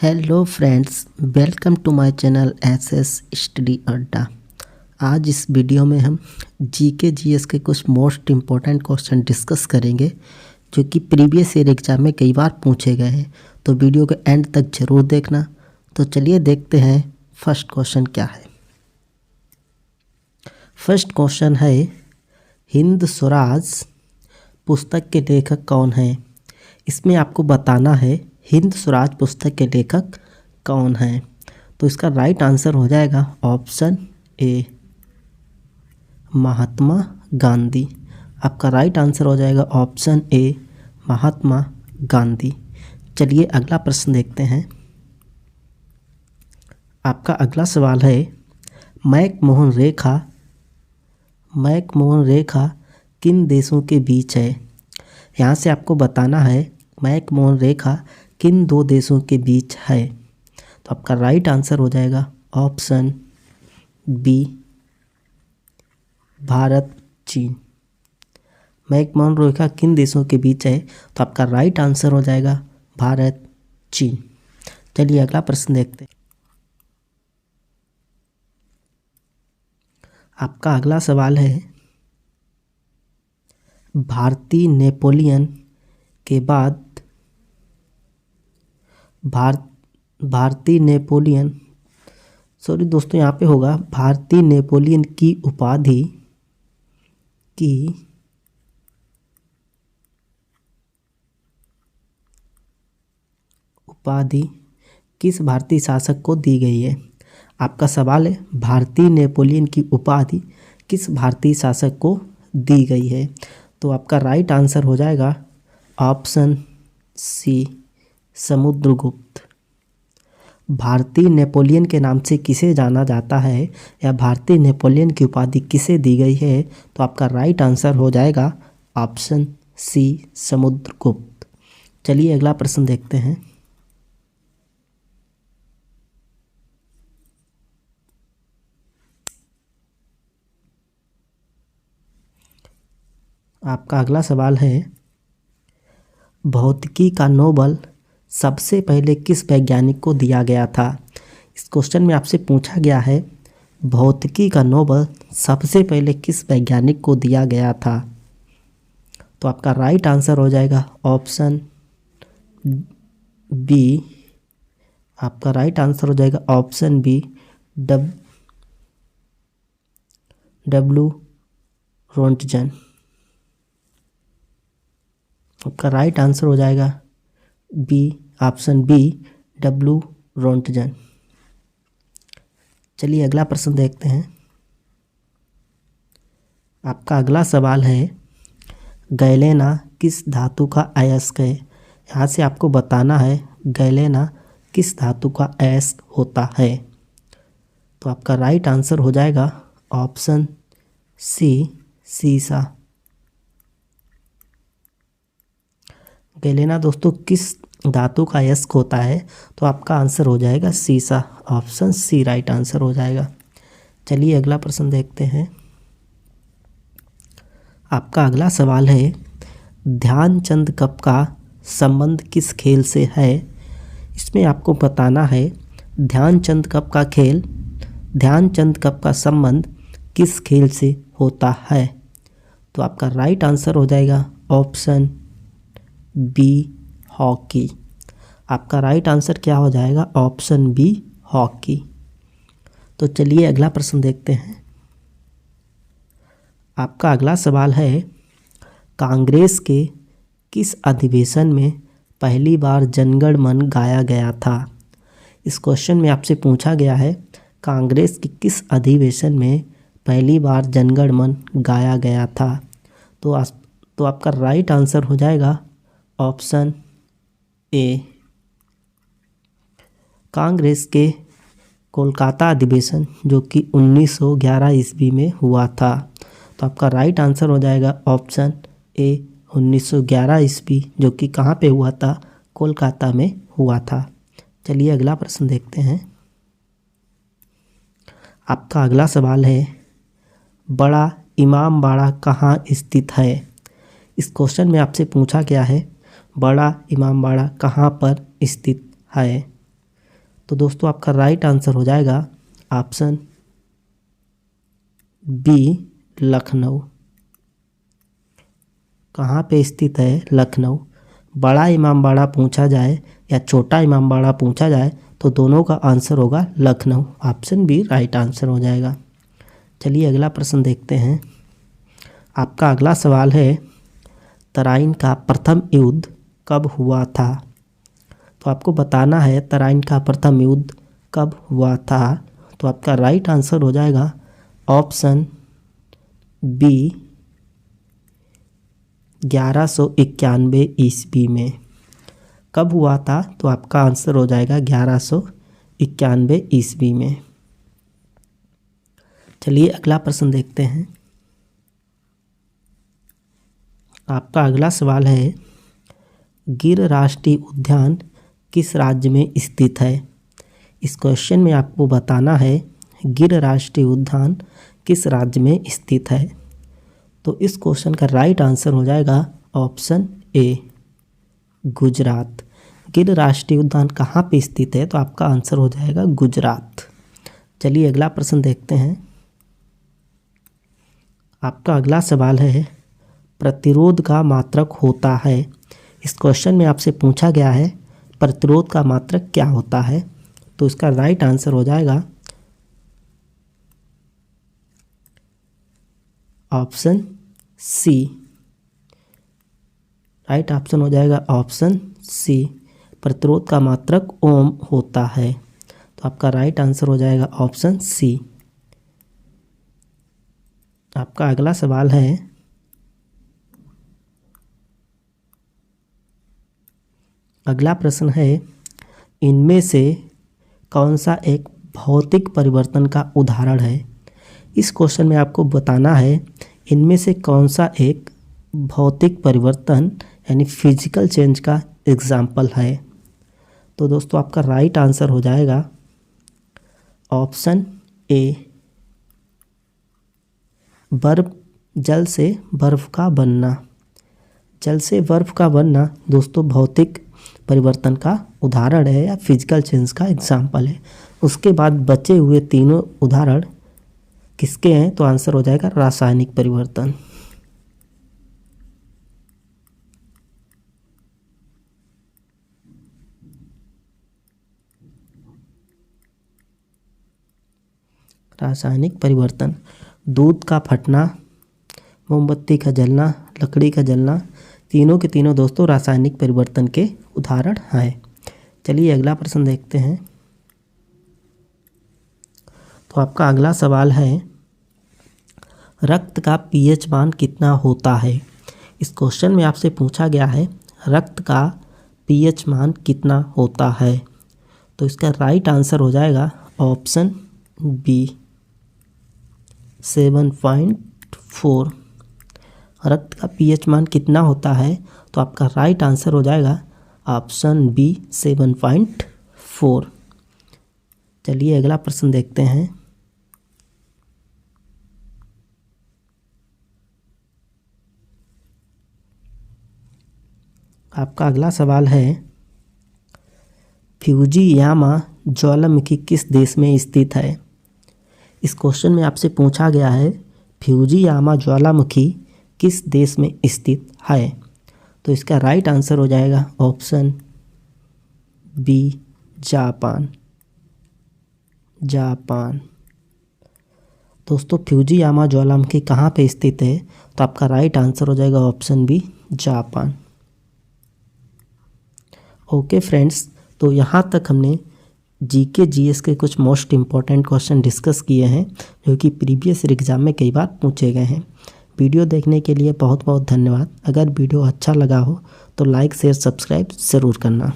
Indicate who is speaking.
Speaker 1: Hello friends, welcome to my channel SS study Adda. आज इस video में हम जीके जीएस के कुछ मोस्ट इम्पोर्टेंट क्वेश्चन डिस्कस करेंगे जो कि प्रीवियस ईयर एग्जाम में कई बार पूछे गए हैं। तो वीडियो के एंड तक ज़रूर देखना। तो चलिए देखते हैं फर्स्ट क्वेश्चन क्या है। फर्स्ट क्वेश्चन है, हिंद स्वराज पुस्तक के लेखक कौन हैं। इसमें आपको बताना है हिंद स्वराज पुस्तक के लेखक कौन हैं। तो इसका राइट आंसर हो जाएगा ऑप्शन ए, महात्मा गांधी। आपका राइट आंसर हो जाएगा ऑप्शन ए, महात्मा गांधी। चलिए अगला प्रश्न देखते हैं। आपका अगला सवाल है, मैकमोहन रेखा किन देशों के बीच है। यहाँ से आपको बताना है मैकमोहन रेखा किन दो देशों के बीच है। तो आपका राइट आंसर हो जाएगा ऑप्शन बी, भारत चीन। मैकमोहन रेखा किन देशों के बीच है, तो आपका राइट आंसर हो जाएगा भारत चीन। चलिए अगला प्रश्न देखते हैं। आपका अगला सवाल है, भारतीय नेपोलियन के बाद भारतीय नेपोलियन की उपाधि किस भारतीय शासक को दी गई है। आपका सवाल है, भारतीय नेपोलियन की उपाधि किस भारतीय शासक को दी गई है। तो आपका राइट आंसर हो जाएगा ऑप्शन सी, समुद्रगुप्त। भारतीय नेपोलियन के नाम से किसे जाना जाता है या भारतीय नेपोलियन की उपाधि किसे दी गई है, तो आपका राइट आंसर हो जाएगा ऑप्शन सी, समुद्रगुप्त। चलिए अगला प्रश्न देखते हैं। आपका अगला सवाल है, भौतिकी का नोबेल सबसे पहले किस वैज्ञानिक को दिया गया था। इस क्वेश्चन में आपसे पूछा गया है, भौतिकी का नोबेल सबसे पहले किस वैज्ञानिक को दिया गया था। तो आपका राइट आंसर हो जाएगा ऑप्शन बी। आपका राइट आंसर हो जाएगा ऑप्शन बी, डब्ल्यू रोंटगन। आपका राइट आंसर हो जाएगा B, option B, W Roentgen. चलिए अगला प्रश्न देखते हैं। आपका अगला सवाल है, गैलेना किस धातु का अयस्क है। यहाँ से आपको बताना है गैलेना किस धातु का अयस्क होता है। तो आपका राइट आंसर हो जाएगा ऑप्शन सी, सीसा। गैलेना दोस्तों किस धातु का अयस्क होता है, तो आपका आंसर हो जाएगा सीसा, ऑप्शन सी राइट आंसर हो जाएगा। चलिए अगला प्रश्न देखते हैं। आपका अगला सवाल है, ध्यानचंद कप का संबंध किस खेल से है। इसमें आपको बताना है ध्यानचंद कप का संबंध किस खेल से होता है। तो आपका राइट आंसर हो जाएगा ऑप्शन बी, हॉकी। आपका राइट आंसर क्या हो जाएगा ऑप्शन बी, हॉकी। तो चलिए अगला प्रश्न देखते हैं। आपका अगला सवाल है, कांग्रेस के किस अधिवेशन में पहली बार जनगण मन गाया गया था। इस क्वेश्चन में आपसे पूछा गया है, कांग्रेस के किस अधिवेशन में पहली बार जनगण मन गाया गया था। तो आपका राइट आंसर हो जाएगा ऑप्शन ए, कांग्रेस के कोलकाता अधिवेशन जो कि 1911 ईस्वी में हुआ था। तो आपका राइट आंसर हो जाएगा ऑप्शन ए, 1911 ईस्वी, जो कि कहाँ पे हुआ था, कोलकाता में हुआ था। चलिए अगला प्रश्न देखते हैं। आपका अगला सवाल है, बड़ा इमामबाड़ा कहाँ स्थित है। इस क्वेश्चन में आपसे पूछा गया है, बड़ा इमामबाड़ा कहाँ पर स्थित है। तो दोस्तों आपका राइट आंसर हो जाएगा ऑप्शन बी, लखनऊ। कहाँ पे स्थित है लखनऊ? बड़ा इमामबाड़ा पूछा जाए या छोटा इमामबाड़ा पूछा जाए तो दोनों का आंसर होगा Lucknow. Option B right answer हो जाएगा। चलिए अगला प्रश्न देखते हैं। आपका अगला सवाल है, तराइन का प्रथम युद्ध कब हुआ था? तो आपको बताना है तराइन का प्रथम युद्ध कब हुआ था। तो आपका राइट आंसर हो जाएगा ऑप्शन बी, 1191 ईस्वी में। कब हुआ था? तो आपका आंसर हो जाएगा 1191 ईस्वी में। चलिए अगला प्रश्न देखते हैं। आपका अगला सवाल है, गिर राष्ट्रीय उद्यान किस राज्य में स्थित है? इस क्वेश्चन में आपको बताना है गिर राष्ट्रीय उद्यान किस राज्य में स्थित है। तो इस क्वेश्चन का राइट आंसर हो जाएगा ऑप्शन ए, गुजरात। गिर राष्ट्रीय उद्यान कहाँ पे स्थित है? तो आपका आंसर हो जाएगा गुजरात। चलिए अगला प्रश्न देखते हैं। आपका अगला सवाल है, प्रतिरोध का मात्रक होता है। इस क्वेश्चन में आपसे पूछा गया है प्रतिरोध का मात्रक क्या होता है। तो इसका राइट आंसर हो जाएगा ऑप्शन सी। राइट ऑप्शन हो जाएगा ऑप्शन सी, प्रतिरोध का मात्रक ओम होता है। तो आपका राइट आंसर हो जाएगा ऑप्शन सी। आपका अगला सवाल है, अगला प्रश्न है, इनमें से कौन सा एक भौतिक परिवर्तन का उदाहरण है? इस क्वेश्चन में आपको बताना है इनमें से कौन सा एक भौतिक परिवर्तन यानी फिजिकल चेंज का एग्जाम्पल है। तो दोस्तों आपका राइट आंसर हो जाएगा ऑप्शन ए, बर्फ, जल से बर्फ का बनना। जल से बर्फ का बनना दोस्तों भौतिक परिवर्तन का उदाहरण है या फिजिकल चेंज का एग्जाम्पल है। उसके बाद बचे हुए तीनों उदाहरण किसके हैं? तो आंसर हो जाएगा रासायनिक परिवर्तन। रासायनिक परिवर्तन, दूध का फटना, मोमबत्ती का जलना, लकड़ी का जलना, तीनों के तीनों दोस्तों रासायनिक परिवर्तन के उदाहरण हैं। चलिए अगला प्रश्न देखते हैं। तो आपका अगला सवाल है, रक्त का पीएच मान कितना होता है? इस क्वेश्चन में आपसे पूछा गया है रक्त का पीएच मान कितना होता है। तो इसका राइट आंसर हो जाएगा ऑप्शन बी, 7.4। रक्त का पीएच मान कितना होता है? तो आपका राइट आंसर हो जाएगा ऑप्शन बी, 7.4। चलिए अगला प्रश्न देखते हैं। आपका अगला सवाल है, फ्यूजीयामा ज्वालामुखी किस देश में स्थित है? इस क्वेश्चन में आपसे पूछा गया है फ्यूजीयामा ज्वालामुखी किस देश में स्थित है। तो इसका राइट आंसर हो जाएगा ऑप्शन बी, जापान। जापान। दोस्तों फ्यूजीयामा ज्वालामुखी कहाँ पे स्थित है? तो आपका राइट आंसर हो जाएगा option B, Japan. Okay friends, तो यहाँ तक हमने जीके जीएस के कुछ मोस्ट इम्पॉर्टेंट क्वेश्चन डिस्कस किए हैं जो कि प्रीवियस एग्जाम में कई बार पूछे गए हैं। वीडियो देखने के लिए बहुत बहुत धन्यवाद। अगर वीडियो अच्छा लगा हो तो लाइक शेयर सब्सक्राइब ज़रूर करना।